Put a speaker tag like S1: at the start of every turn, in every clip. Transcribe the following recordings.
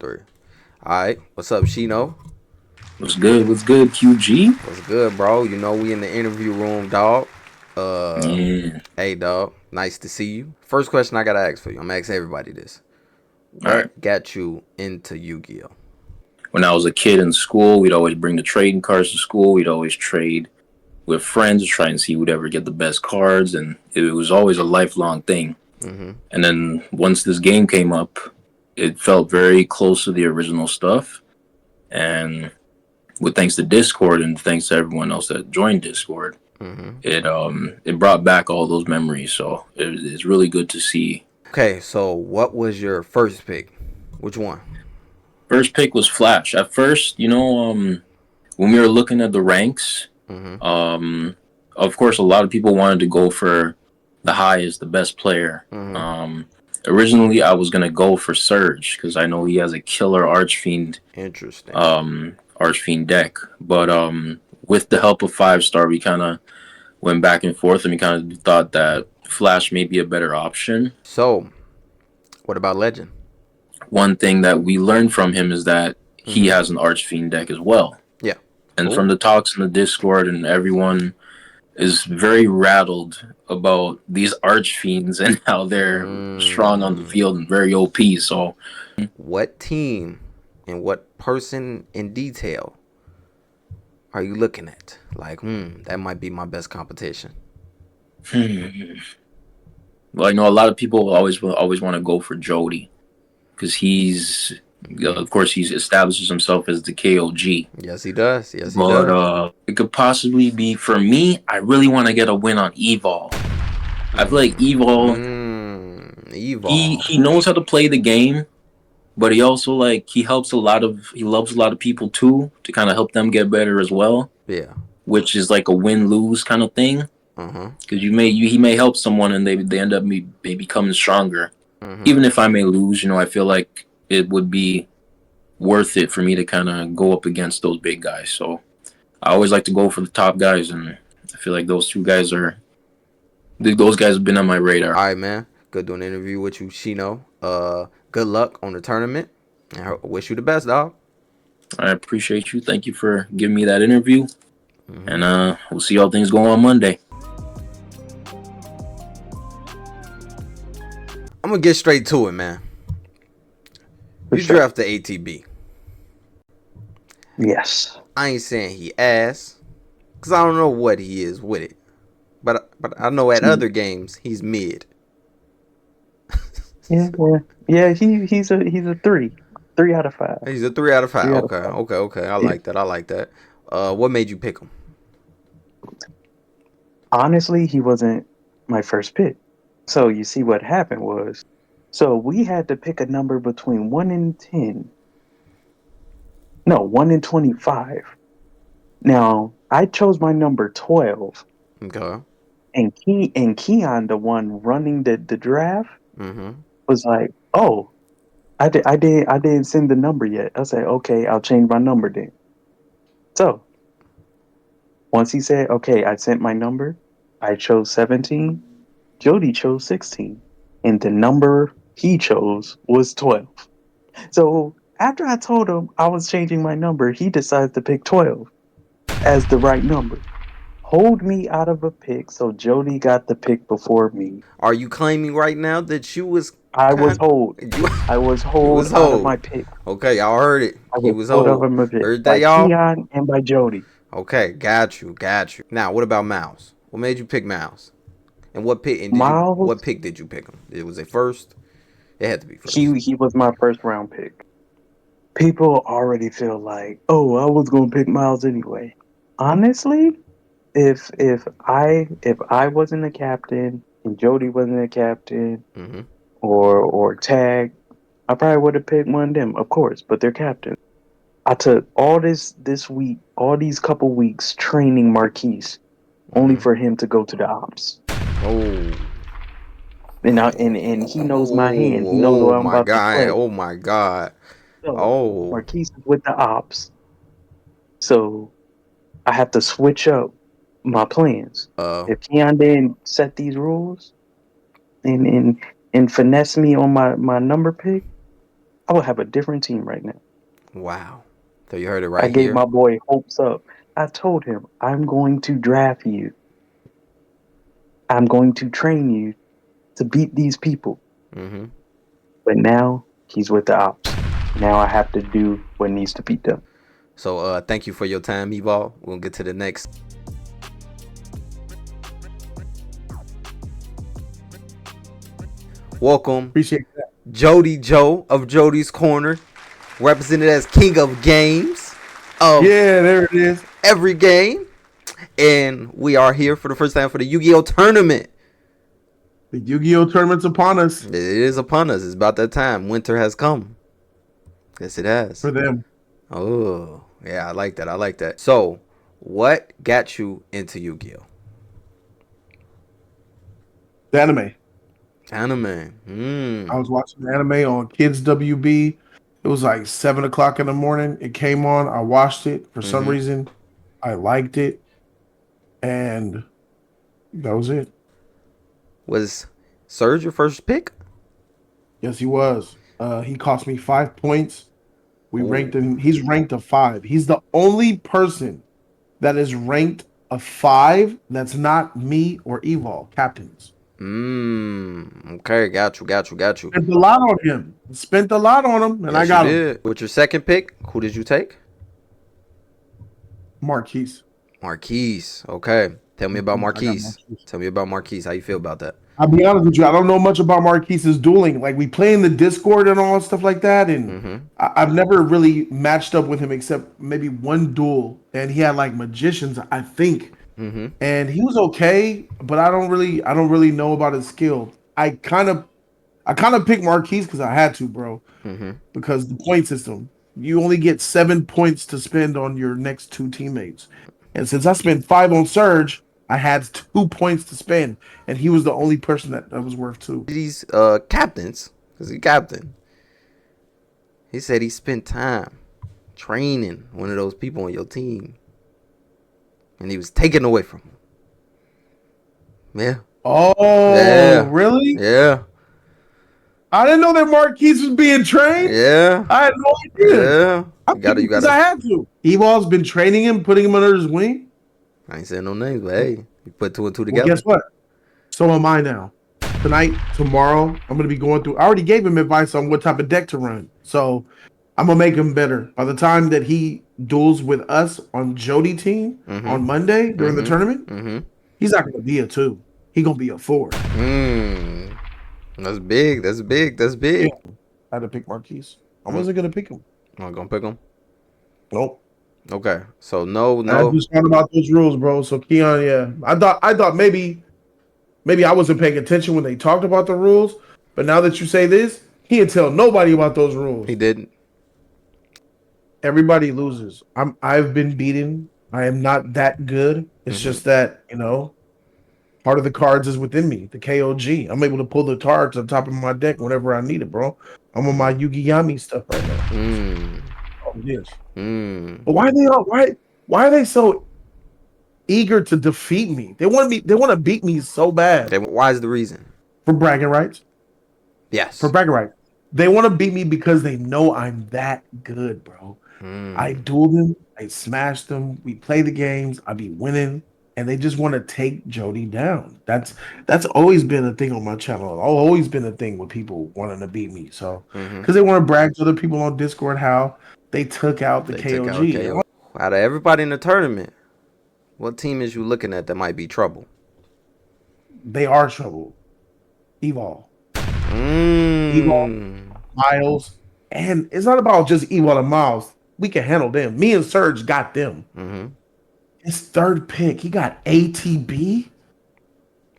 S1: three. All right. What's up, Shino?
S2: What's good? What's good, QG?
S1: What's good, bro? You know we in the interview room, dog. Uh,
S2: Yeah.
S1: hey, dog. Nice to see you. First question I gotta ask for you. I'm gonna ask everybody this.
S2: All right.
S1: What got you into Yu-Gi-Oh?
S2: When I was a kid in school, we'd always bring the trading cards to school. We'd always trade with friends to try and see who'd ever get the best cards, and it was always a lifelong thing.
S1: Mm-hmm.
S2: And then once this game came up, it felt very close to the original stuff. And with thanks to Discord and thanks to everyone else that joined Discord,
S1: Mm-hmm.
S2: it brought back all those memories. So it's really good to see.
S1: Okay, so what was your first pick? Which one?
S2: First pick was Flash. At first, when we were looking at the ranks,
S1: Mm-hmm.
S2: um, of course, a lot of people wanted to go for the highest, the best player.
S1: Mm-hmm.
S2: Originally, I was gonna go for Surge because I know he has a killer
S1: Interesting.
S2: Archfiend deck. But with the help of 5 star, we kind of went back and forth, and we kind of thought that Flash may be a better option.
S1: So, what about Legend?
S2: One thing that we learned from him is that he
S1: Mm-hmm.
S2: has an Archfiend deck as well.
S1: Yeah.
S2: And
S1: Cool.
S2: from the talks in the Discord, and everyone is very rattled about these archfiends and how they're strong on the
S1: Mm.
S2: field and very OP. So
S1: What team and what person in detail are you looking at? Like, that might be my best competition.
S2: well, I know a lot of people always want to go for Jody because of course, he's establishes himself as the KOG.
S1: Yes, he does. Yes, he
S2: But
S1: does.
S2: it could possibly be for me. I really want to get a win on Evol. I feel like Evol. He
S1: Evol.
S2: he knows how to play the game, but he also he loves a lot of people too to kind of help them get better as well,
S1: Yeah.
S2: which is like a win lose kind of thing.
S1: Uh huh.
S2: Because he may help someone and they end up they becoming stronger.
S1: Mm-hmm.
S2: Even if I may lose, I feel like it would be worth it for me to kind of go up against those big guys. So I always like to go for the top guys, and I feel like those guys have been on my radar.
S1: All right, man. Good doing an interview with you, Shino. Good luck on the tournament. I wish you the best, dog.
S2: I appreciate you. Thank you for giving me that interview,
S1: Mm-hmm.
S2: and we'll see how things go on Monday.
S1: I'm gonna get straight to it, man.
S3: For
S1: You
S3: sure.
S1: draft the ATB.
S3: Yes.
S1: I ain't saying he ass, cause I don't know what he is with it. But I know at
S3: See,
S1: other games he's mid.
S3: yeah. He's a 3 out of 5.
S1: He's a 3 out of 5.
S3: Three out of
S1: Okay,
S3: five.
S1: okay, okay. I
S3: Yeah.
S1: like that. I like that. What made you pick him?
S3: Honestly, he wasn't my first pick. So you see what happened was, so we had to pick a number between 1 and 10. No, 1 and 25. Now I chose my number 12,
S1: Okay.
S3: and Keon, the one running the draft,
S1: Mm-hmm.
S3: was like, "Oh, I didn't send the number yet." I said, "Okay, I'll change my number then." So once he said, "Okay, I sent my number," I chose 17. Jody chose 16, and the number he chose was 12. So after I told him I was changing my number, he decided to pick 12 as the right number. Hold me out of a pick, so Jody got the pick before me.
S1: Are you claiming right now that you was
S3: I was
S1: kind
S3: hold.
S1: you
S3: I was
S1: you
S3: hold
S1: was
S3: out of
S1: whole?
S3: my pick.
S1: Okay, y'all heard it.
S3: I
S1: He
S3: was
S1: was
S3: hold out
S1: whole.
S3: of my pick
S1: Heard that,
S3: by
S1: y'all?
S3: Keon and by Jody.
S1: Okay, got you, got you. Now, what about Mouse? What made you pick Mouse? And what pick? And what
S3: Miles,
S1: pick did you pick him? It was it first? It had to be first.
S3: he was my first round pick. People already feel like, oh, I was gonna pick Miles anyway. Honestly, if I wasn't a captain and Jody wasn't a captain
S1: Mm-hmm.
S3: or Tag, I probably would have picked one of them, of course, but they're captains. I took all this week, all these couple weeks training Marquise, only
S1: Mm-hmm.
S3: for him to go to the ops.
S1: Oh.
S3: And he knows my hand. He knows
S1: Oh
S3: what I'm
S1: my
S3: about to
S1: god.
S3: play.
S1: Oh my god.
S3: So
S1: Oh.
S3: Marquise is with the ops. So I have to switch up my plans.
S1: Uh.
S3: If Keon didn't set these rules and and finesse me on my number pick, I would have a different team right now.
S1: Wow. So you heard it
S3: I
S1: right
S3: gave
S1: here.
S3: my boy hopes up. I told him, I'm going to draft you. I'm going to train you to beat these people.
S1: Mm-hmm.
S3: But now he's with the ops. Now I have to do what needs to be done.
S1: So thank you for your time, Evol. We'll get to the next. Welcome,
S4: Appreciate that.
S1: Jody Joe of Jody's Corner, represented as King of Games of
S4: Yeah, there it is.
S1: every game. And we are here for the first time for the Yu-Gi-Oh! Tournament.
S4: The Yu-Gi-Oh! Tournament's upon us
S1: It is upon us. It's about that time. Winter has come. Yes, it has.
S4: for them.
S1: Oh, yeah, I like that. I like that. So, what got you into Yu-Gi-Oh?
S4: The anime.
S1: Anime.
S4: I was watching the anime on Kids WB. It was like 7 o'clock in the morning. It came on. I watched it. For some reason, I liked it. And that was it.
S1: Was Surge your first pick?
S4: Yes, he was. He cost me 5 points. We
S1: Ooh.
S4: ranked him. He's ranked a 5. He's the only person that is ranked a 5 that's not me or Evol, captains.
S1: Okay, got you.
S4: Spent a lot on him. Spent a lot on him, and
S1: Yes,
S4: I got
S1: you
S4: him.
S1: did. With your second pick, who did you take?
S4: Marquise.
S1: Marquise. Okay. Tell me about
S4: I got
S1: Marquise. Tell me about Marquise. How you feel about that?
S4: I'll be honest with you. I don't know much about Marquise's dueling. Like, we play in the Discord and all stuff like that, and I've never really matched up with him except maybe one duel, and he had like magicians, I think, and he was okay, but I don't really know about his skill. I kind of picked Marquise because I had to, bro, because the point system. You only get 7 points to spend on your next two teammates, and since I spent 5 on Surge, I had 2 points to spend, and he was the only person that was worth 2.
S1: These captains, because he captain, he said he spent time training one of those people on your team, and he was taken away from him. Yeah.
S4: Oh,
S1: Yeah.
S4: really?
S1: Yeah.
S4: I didn't know that Marquise was being trained.
S1: Yeah.
S4: I had no idea.
S1: Yeah.
S4: I had to. Evol's been training him, putting him under his wing.
S1: I ain't saying no names, but hey, you put 2 and 2
S4: Well,
S1: together.
S4: guess what? So am I now. Tonight, tomorrow, I'm going to be going through. I already gave him advice on what type of deck to run. So I'm going to make him better. By the time that he duels with us on Jody team on Monday during the tournament, he's not going to be a 2. He's going to be a 4.
S1: That's big. That's big. That's big.
S4: Yeah. I had to pick Marquise. I wasn't going to pick him.
S1: I'm going to pick him?
S4: Nope.
S1: Okay. So, no.
S4: I just found about those rules, bro. So, Keon, yeah. I thought maybe I wasn't paying attention when they talked about the rules. But now that you say this, he didn't tell nobody about those rules.
S1: He didn't.
S4: Everybody loses. I've been beaten. I am not that good. It's just that, part of the cards is within me, the KOG. I'm able to pull the cards on top of my deck whenever I need it, bro. I'm on my Yu-Gi-Yami stuff right now. Oh, yes. But why are they so eager to defeat me? They want to beat me so bad.
S1: Why is the reason?
S4: For bragging rights.
S1: Yes.
S4: For bragging rights. They want to beat me because they know I'm that good, bro. I dueled them. I smashed them. We play the games. I be winning. And they just want to take Jody down. That's always been a thing on my channel. Always been a thing with people wanting to beat me. So, because they want to brag to other people on Discord how they took out the KOG.
S1: Out of everybody in the tournament, what team is you looking at that might be trouble?
S4: They are trouble. Evol. Evol, Miles. And it's not about just Evol and Miles. We can handle them. Me and Surge got them. His third pick, he got ATB.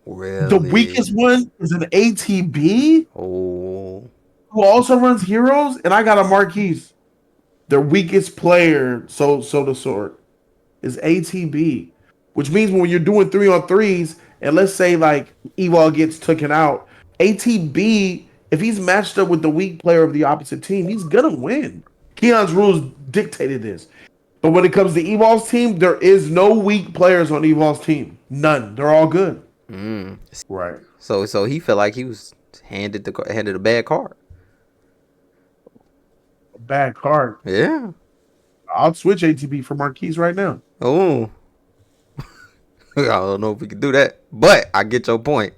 S1: Really?
S4: The weakest one is an ATB.
S1: Oh.
S4: Who also runs Heroes, and I got a Marquise. Their weakest player, so to sort, is ATB, which means when you're doing 3-on-3s, and let's say like Evol gets taken out, ATB, if he's matched up with the weak player of the opposite team, he's gonna win. Keon's rules dictated this. But when it comes to Evol's team, there is no weak players on Evol's team. None. They're all good. Right.
S1: So he felt like he was handed a bad card.
S4: a bad card.
S1: Yeah.
S4: I'll switch ATB for Marquise right now.
S1: Oh. I don't know if we can do that, but I get your point.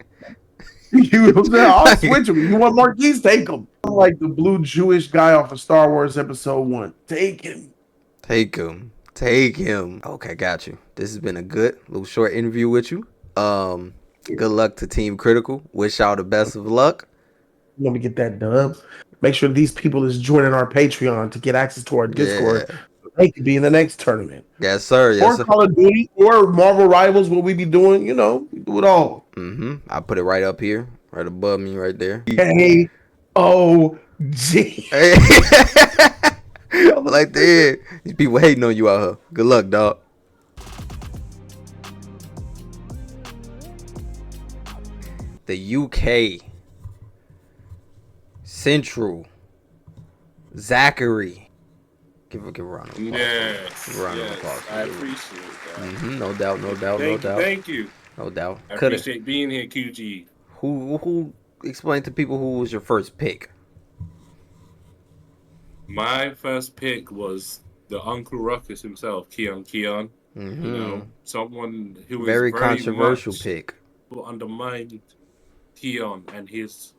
S4: You know what I'm saying? I'll switch him. You want Marquise? Take him. I'm like the blue Jewish guy off of Star Wars Episode 1. Take him.
S1: Take him. Take him. Okay, got you. This has been a good little short interview with you. Good luck to Team Critical. Wish y'all the best of luck.
S4: Let me get that dub. Make sure these people is joining our Patreon to get access to our Discord.
S1: Yeah.
S4: They could be in the next tournament.
S1: Yes, sir. Yes,
S4: Or
S1: sir.
S4: Call of Duty or Marvel Rivals, what we be doing, you know, we do it all.
S1: I put it right up here, right above me, right there.
S4: KOG.
S1: Hey. I'm like, damn, these people hating on you out here. Good luck, dog. The UK Central Zachary. Give a round of applause.
S5: Yes,
S1: Give a round of applause.
S5: I appreciate that.
S1: No doubt, no doubt, no doubt.
S5: Thank you.
S1: No doubt.
S5: I appreciate being here, QG.
S1: Who explain to people who was your first pick?
S5: My first pick was the Uncle Ruckus himself, Keon. You know, someone who was
S1: Very controversial
S5: much
S1: pick.
S5: Undermined Keon and his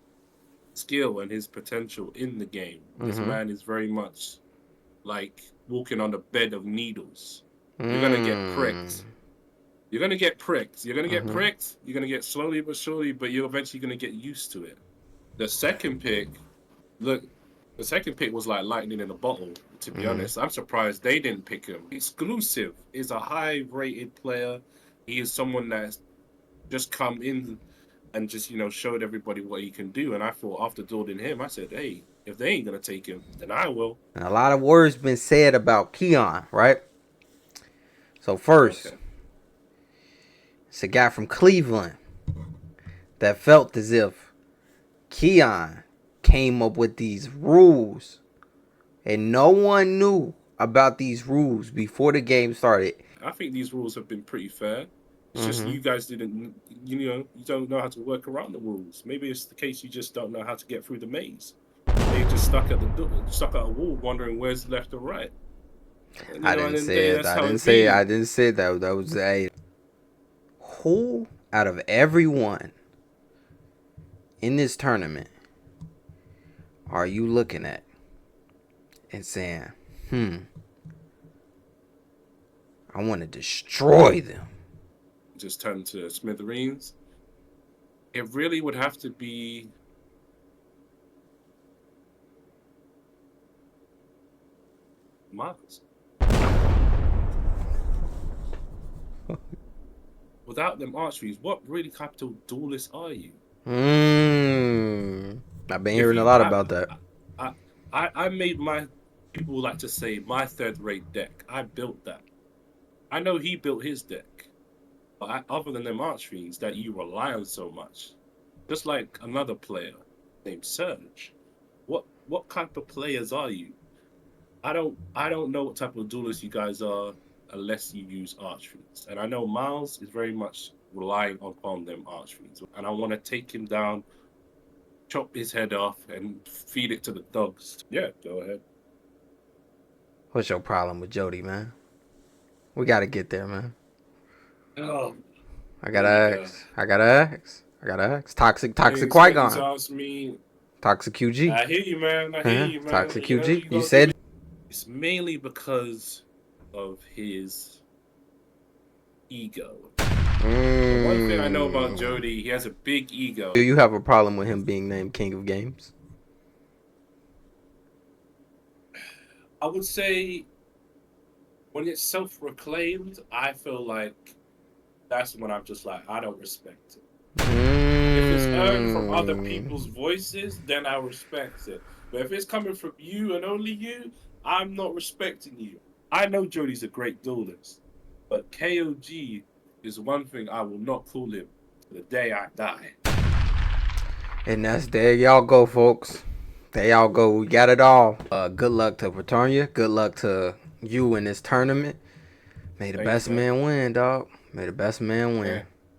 S5: skill and his potential in the game. This man is very much like walking on a bed of needles. You're gonna get pricked. You're gonna get pricked. You're gonna get pricked. You're gonna get slowly but surely, but you're eventually gonna get used to it. The second pick, look, the second pick was like lightning in a bottle. To be honest, I'm surprised they didn't pick him. Exclusive is a high-rated player. He is someone that's just come in and just, you know, showed everybody what he can do. And I thought after dueling him, I said, hey, if they ain't gonna take him, then I will.
S1: And a lot of words been said about Keon, right? So first, it's a guy from Cleveland that felt as if Keon came up with these rules and no one knew about these rules before the game started.
S5: I think these rules have been pretty fair. It's just you guys didn't, you know, you don't know how to work around the rules. Maybe it's the case you just don't know how to get through the maze. They just stuck at the door, stuck at a wall, wondering where's left or right. And,
S1: I didn't say that. That was a who out of everyone in this tournament are you looking at and saying, I want to destroy them?
S5: Just turn to smithereens. It really would have to be Marcus. Without them archeries, what really capital duelists are you?
S1: I've been hearing a lot about that.
S5: I made my, people like to say, my third-rate deck. I built that. I know he built his deck. But other than them archeries that you rely on so much, just like another player named Surge, what type of players are you? I don't know what type of duelist you guys are unless you use archeries. And I know Miles is very much relying upon them archeries. And I want to take him down, chop his head off, and feed it to the dogs. Yeah, go ahead.
S1: What's your problem with Jody, man? We got to get there, man.
S5: Oh,
S1: I gotta ask. Toxic
S5: Qui-Gon.
S1: Toxic QG.
S5: I hear you, man. I hear you, man.
S1: Toxic
S5: You know,
S1: QG. You said
S5: it's mainly because of his ego. One thing I know about Jody, he has a big ego.
S1: Do you have a problem with him being named King of Games?
S5: I would say when it's self-proclaimed, I feel like that's when I'm just like, I don't respect it. If it's earned from other people's voices, then I respect it. But if it's coming from you and only you, I'm not respecting you. I know Jody's a great duelist, but KOG is one thing I will not call him to the day I die.
S1: And that's there y'all go, folks. There y'all go. We got it all. Good luck to Pretoria. Good luck to you in this tournament. May the best man win, dog. May the best man win.
S5: Yeah.